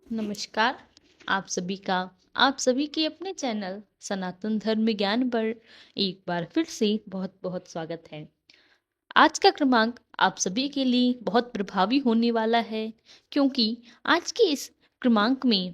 नमस्कार। आप सभी का आप सभी के अपने चैनल सनातन धर्म ज्ञान पर एक बार फिर से बहुत बहुत स्वागत है। आज का क्रमांक आप सभी के लिए बहुत प्रभावी होने वाला है, क्योंकि आज के इस क्रमांक में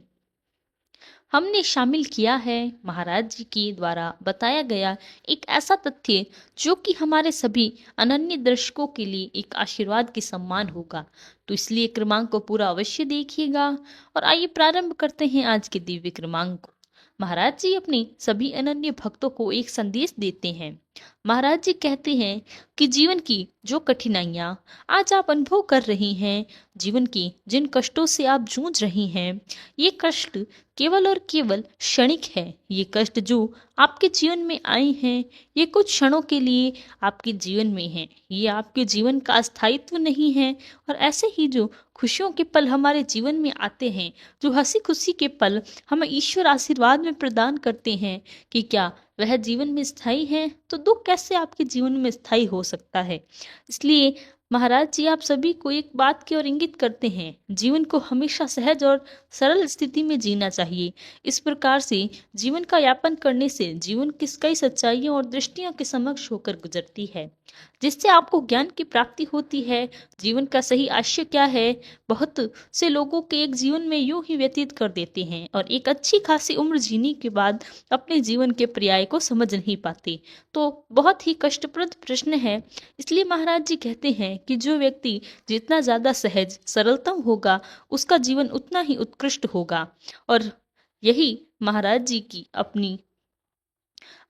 हमने शामिल किया है महाराज जी के द्वारा बताया गया एक ऐसा तथ्य जो कि हमारे सभी अनन्य दर्शकों के लिए एक आशीर्वाद के सम्मान होगा। तो इसलिए क्रमांक को पूरा अवश्य देखिएगा। और आइए प्रारंभ करते हैं आज के दिव्य क्रमांक को। महाराज जी अपने सभी अनन्य भक्तों को एक संदेश देते हैं। महाराज जी कहते हैं कि जीवन की जो कठिनाइयां आज आप अनुभव कर रही हैं, जीवन की जिन कष्टों से आप जूझ रही हैं, ये कष्ट केवल और केवल क्षणिक है। ये कष्ट जो आपके जीवन में आए हैं, ये कुछ क्षणों के लिए आपके जीवन में हैं। ये आपके जीवन का अस्थायित्व नहीं है। और ऐसे ही जो खुशियों के पल हमारे जीवन में आते हैं, जो हंसी खुशी के पल हमें ईश्वर आशीर्वाद में प्रदान करते हैं, कि क्या वह जीवन में स्थायी है? तो दुख कैसे आपके जीवन में स्थायी हो सकता है? इसलिए महाराज जी आप सभी को एक बात की ओर इंगित करते हैं, जीवन को हमेशा सहज और सरल स्थिति में जीना चाहिए। इस प्रकार से जीवन का यापन करने से जीवन की कई सच्चाइयों और दृष्टियों के समक्ष होकर गुजरती है, जिससे आपको ज्ञान की प्राप्ति होती है। जीवन का सही आशय क्या है, बहुत से लोगों के एक जीवन में यूं ही व्यतीत कर देते हैं और एक अच्छी खासी उम्र जीने के बाद अपने जीवन के पर्याय को समझ नहीं पाते। तो बहुत ही कष्टप्रद प्रश्न है। इसलिए महाराज जी कहते हैं कि जो व्यक्ति जितना ज्यादा सहज सरलतम होगा, उसका जीवन उतना ही उत्कृष्ट होगा। और यही महाराज जी की अपनी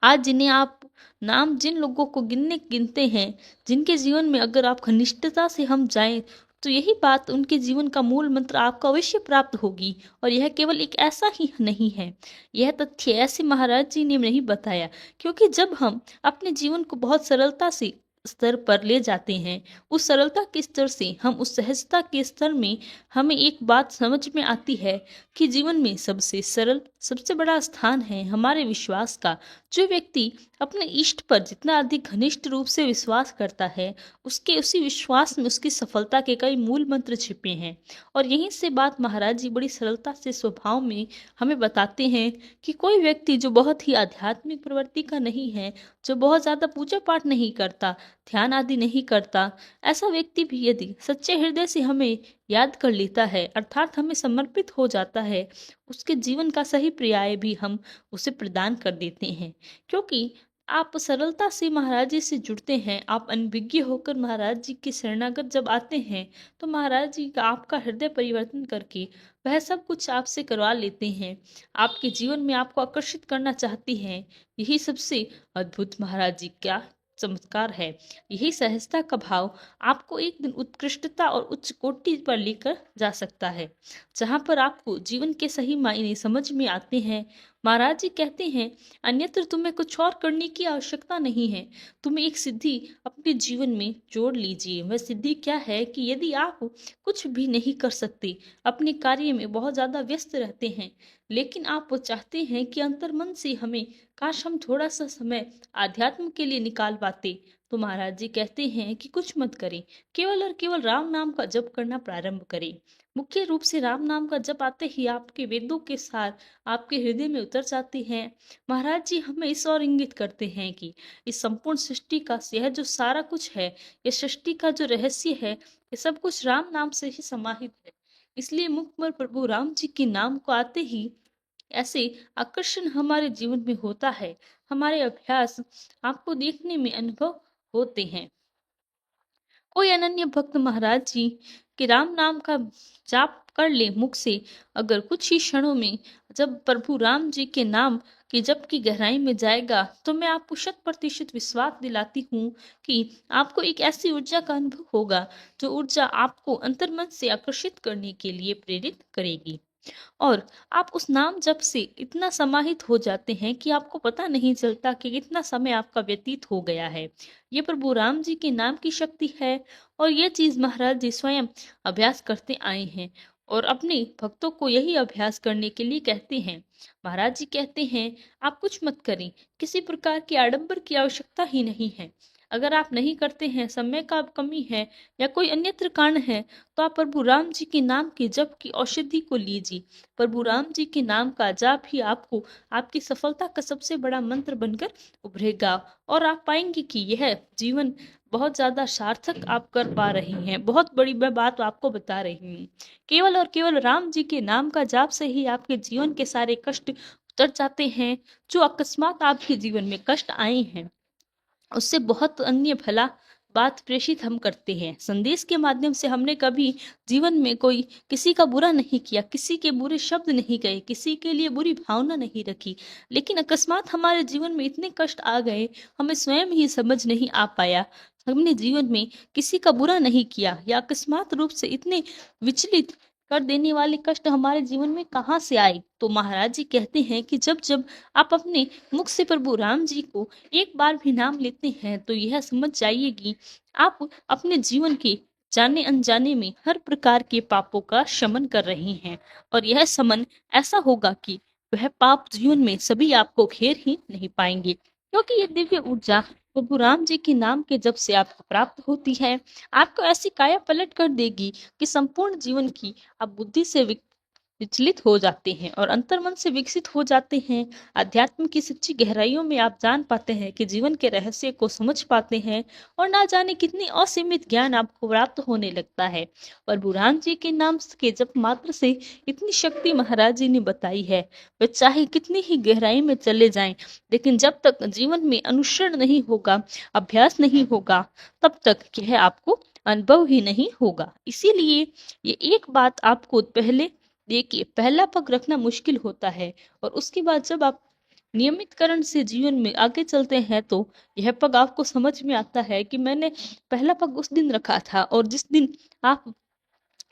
आज जिन्हें आप नाम जिन लोगों को गिनते हैं, जिनके जीवन में अगर आप घनिष्ठता से हम जाएं, तो यही बात उनके जीवन का मूल मंत्र आपको अवश्य प्राप्त होगी। और यह केवल एक ऐसा ही नहीं है, यह तथ्य ऐसे महाराज जी ने नहीं बताया, क्योंकि जब हम अपने जीवन को बहुत सरलता से स्तर पर ले जाते हैं, उस सरलता के स्तर से हम उस सहजता के स्तर में हमें एक बात समझ में आती है कि जीवन में सबसे सरल सबसे बड़ा स्थान है हमारे विश्वास का। जो व्यक्ति अपने इष्ट पर जितना अधिक घनिष्ठ रूप से विश्वास करता है, उसके उसी विश्वास में उसकी सफलता के कई मूल मंत्र छिपे हैं। और यहीं से बात महाराज जी बड़ी सरलता से स्वभाव में हमें बताते हैं कि कोई व्यक्ति जो बहुत ही आध्यात्मिक प्रवृत्ति का नहीं है, जो बहुत ज्यादा पूजा पाठ नहीं करता, ध्यान आदि नहीं करता, ऐसा व्यक्ति भी यदि सच्चे हृदय से हमें याद कर लेता है, अर्थात हमें समर्पित हो जाता है, उसके जीवन का सही पर्याय भी हम उसे प्रदान कर देते हैं। क्योंकि आप सरलता से महाराज जी से जुड़ते हैं, आप अनभिज्ञ होकर महाराज जी के शरणागत जब आते हैं, तो महाराज जी का आपका हृदय परिवर्तन करके वह सब कुछ आपसे करवा लेते हैं, आपके जीवन में आपको आकर्षित करना चाहती हैं। यही सबसे अद्भुत महाराज जी का चमत्कार है। यही सहजता का भाव आपको एक दिन उत्कृष्टता और उच्च कोटि पर लेकर जा सकता है, जहां पर आपको जीवन के सही मायने समझ में आते हैं। महाराज जी कहते हैं, अन्यत्र तुम्हें कुछ और करने की आवश्यकता नहीं है, तुम्हें एक सिद्धि अपने जीवन में जोड़ लीजिए। वह सिद्धि क्या है कि यदि आप कुछ भी नहीं कर सकते, अपने कार्य में बहुत ज्यादा व्यस्त रहते हैं, लेकिन आप चाहते हैं कि अंतर्मन से हमें काश हम थोड़ा सा समय आध्यात्म के लिए निकाल पाते, तो महाराज जी कहते हैं कि कुछ मत करें, केवल और केवल राम नाम का जप करना प्रारंभ करें। मुख्य रूप से राम नाम का जप आते ही आपके वेदों के सार आपके हृदय में उतर जाते हैं। महाराज जी हमें इस और इंगित करते हैं कि इस संपूर्ण सृष्टि का यह जो सारा कुछ है, यह सृष्टि का जो रहस्य है, ये सब कुछ राम नाम से ही समाहित है। इसलिए मुख पर प्रभु राम जी के नाम को आते ही ऐसे आकर्षण हमारे जीवन में होता है। हमारे अभ्यास आपको देखने में अनुभव होते हैं। कोई अनन्य भक्त महाराज जी के राम नाम का जाप कर ले मुख से, अगर कुछ ही क्षणों में जब प्रभु राम जी के नाम के जप की गहराई में जाएगा, तो मैं आपको 100% विश्वास दिलाती हूँ कि आपको एक ऐसी ऊर्जा का अनुभव होगा, जो ऊर्जा आपको अंतर्मन से आकर्षित करने के लिए प्रेरित करेगी। और आप उस नाम जप से इतना समाहित हो जाते हैं कि आपको पता नहीं चलता कि कितना समय आपका व्यतीत हो गया है। ये प्रभु राम जी के नाम की शक्ति है। और ये चीज महाराज जी स्वयं अभ्यास करते आए हैं और अपने भक्तों को यही अभ्यास करने के लिए कहते हैं। महाराज जी कहते हैं, आप कुछ मत करें, किसी प्रकार के आडंबर की आवश्यकता ही नहीं है। अगर आप नहीं करते हैं, समय का कमी है या कोई अन्यत्र कारण है, तो आप प्रभु राम जी के नाम के जप की औषधि को लीजिए। प्रभु राम जी के नाम का जाप ही आपको आपकी सफलता का सबसे बड़ा मंत्र बनकर उभरेगा और आप पाएंगे कि यह जीवन बहुत ज्यादा सार्थक आप कर पा रही हैं। बहुत बड़ी मैं बात आपको बता रही हूँ। केवल और केवल राम जी के नाम का जाप से ही आपके जीवन के सारे कष्ट उतर जाते हैं। जो अकस्मात आपके जीवन में कष्ट आए हैं, उससे बहुत अन्य भला बात प्रेषित हम करते हैं। संदेश के माध्यम से हमने कभी जीवन में कोई किसी का बुरा नहीं किया, किसी के बुरे शब्द नहीं कहे, किसी के लिए बुरी भावना नहीं रखी, लेकिन अकस्मात हमारे जीवन में इतने कष्ट आ गए, हमें स्वयं ही समझ नहीं आ पाया। हमने जीवन में किसी का बुरा नहीं किया या अकस्मात रूप से इतने विचलित कर देने वाले कष्ट हमारे जीवन में कहाँ से आए। तो महाराज जी कहते हैं कि जब जब आप अपने मुख से प्रभु राम जी को एक बार भी नाम लेते हैं, तो यह समझ जाइए कि आप अपने जीवन के जाने अनजाने में हर प्रकार के पापों का शमन कर रही हैं। और यह समन ऐसा होगा कि वह पाप जीवन में सभी आपको घेर ही नहीं पाएंगे, क्योंकि ये दिव्य ऊर्जा प्रभु राम जी के नाम के जब से आपको प्राप्त होती है, आपको ऐसी काया पलट कर देगी कि संपूर्ण जीवन की आप बुद्धि से विचलित हो जाते हैं और अंतर्मन से विकसित हो जाते हैं। अध्यात्म की सच्ची गहराइयों में आप जान पाते हैं कि जीवन के रहस्य को समझ पाते हैं और ना जाने कितनी असीमित ज्ञान आपको प्राप्त होने लगता है। पर बुरहान जी के नाम के जप मात्र से इतनी शक्ति महाराज जी ने बताई है, वे चाहे कितनी ही गहराई में चले जाएं, लेकिन जब तक जीवन में अनुसरण नहीं होगा, अभ्यास नहीं होगा, तब तक यह आपको अनुभव ही नहीं होगा। इसीलिए ये एक बात आपको पहले देखिए, पहला पग रखना मुश्किल होता है और उसके बाद जब आप नियमितकरण से जीवन में आगे चलते हैं, तो यह पग आपको समझ में आता है कि मैंने पहला पग उस दिन रखा था और जिस दिन आप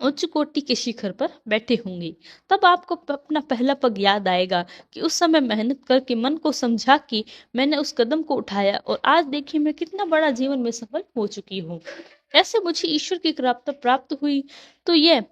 उच्च कोटि के शिखर पर बैठे होंगे, तब आपको अपना पहला पग याद आएगा कि उस समय मेहनत करके मन को समझा कि मैंने उस कदम को उठाया और आज देखिए मैं कितना बड़ा जीवन में सफल हो चुकी हूँ। ऐसे मुझे ईश्वर की कृपा प्राप्त हुई। तो यह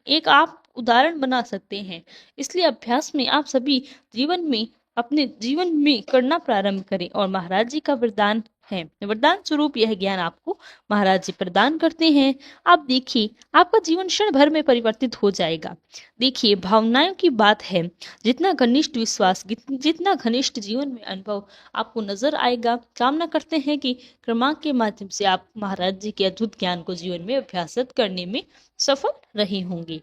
एक आप उदाहरण बना सकते हैं। इसलिए अभ्यास में आप सभी जीवन में अपने जीवन में करना प्रारंभ करें और महाराज जी का वरदान है, वरदान स्वरूप यह ज्ञान आपको महाराज जी प्रदान करते हैं। आप देखिए, आपका जीवन क्षण भर में परिवर्तित हो जाएगा। देखिए, भावनाओं की बात है, जितना घनिष्ठ विश्वास, जितना घनिष्ठ जीवन में अनुभव आपको नजर आएगा। कामना करते हैं कि क्रमांक के माध्यम से आप महाराज जी के अद्भुत ज्ञान को जीवन में अभ्यासित करने में सफल रहे होंगे।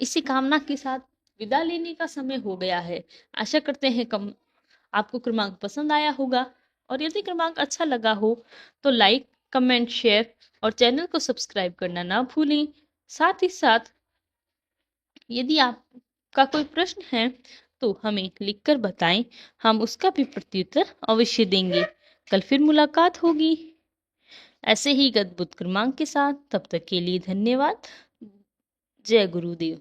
इसी कामना के साथ विदा लेने का समय हो गया है। आशा करते हैं आपको क्रमांक पसंद आया होगा और यदि क्रमांक अच्छा लगा हो तो लाइक, कमेंट, शेयर और चैनल को सब्सक्राइब करना ना भूलें। साथ ही साथ यदि आपका कोई प्रश्न है तो हमें लिखकर बताएं, हम उसका भी प्रत्युत्तर अवश्य देंगे। कल फिर मुलाकात होगी ऐसे ही अद्भुत क्रमांक के साथ। तब तक के लिए धन्यवाद। जय गुरुदेव।